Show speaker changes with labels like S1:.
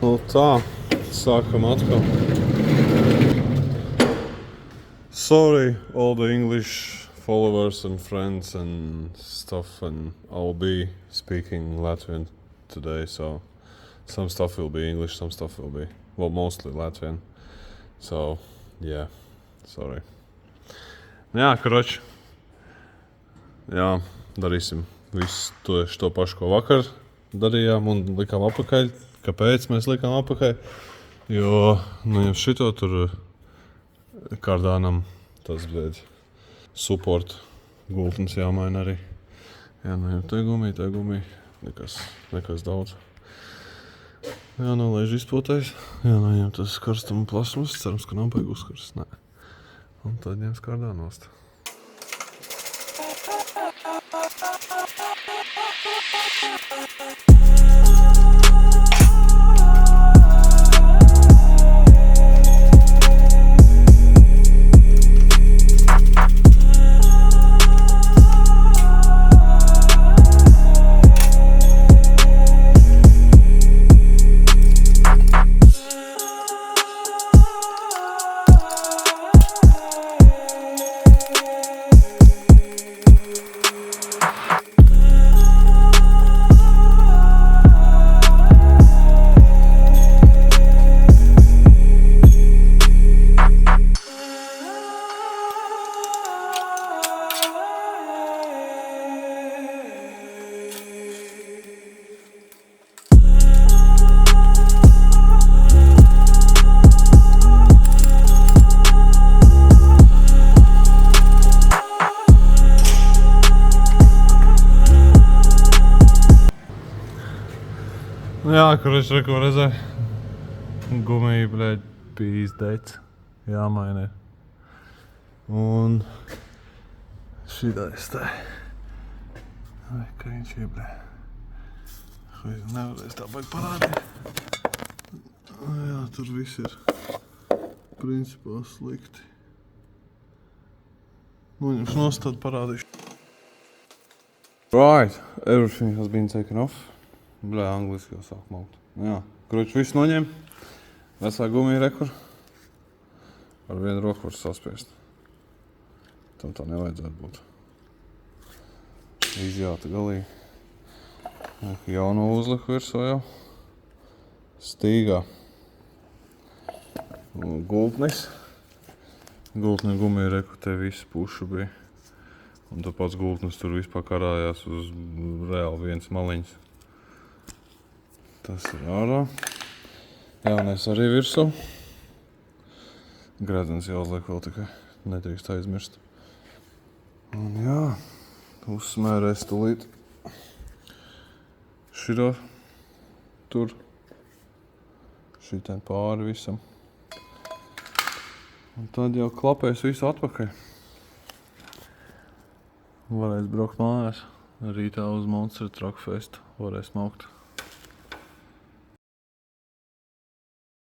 S1: Nu tā, sākam atkal. Sorry, all the English followers and friends and stuff, and I'll be speaking Latvian today, so some stuff will be English, some stuff will be, well, mostly Latvian. So, yeah, sorry. Jā, karoči. Jā, darīsim visu to pašu, ko vakar darījām un likām apakaļ. Kāpēc mēs likām apakaļ? Jo, jau šito tur kārdānam tas, support gultnes jāmaina arī. Jā, jau te gumija. Nekas daudz. Jā, nolaiž izpūtais. Jā, jau tas karstuma plasmas. Cerams, ka nav baigi uzkarst. Nē. Un tad ņems kārdānost. Jā, kurš reko redzē. Gumija, bija izdeits. Jāmaina. Un šitais tā. Vai, ka viņš ir, nevarēs tā baigi parādīt. Jā, tur viss ir principā slikti. Noņemšu nost, tad parādīšu. Right, everything has been taken off. Angliski jau sāk maukt. Jā, kruči visu noņem. Vesā gumija rekur. Ar vienu roku var saspiest. Tam tā nevajadzētu būt. Izjāta galīgi. Jauno uzliku virsū jau. Stīgā. Gultnis. Gultni gumija reku te visi pušu bija. Un tāpēc gultnis tur vispār karājās uz reāli viens maliņas. Tas ir ārā. Jaunais arī virsū. Gredzens jāuzliek vēl tikai. Nedrīkst aizmirst. Un jā, uzsmērēs tulīt. Širo. Tur. Šitien pāri visam. Un tad jau klapēs visu atpakaļ. Varēs braukt mājās. Rītā uz Monster Truck Fest varēs maukt.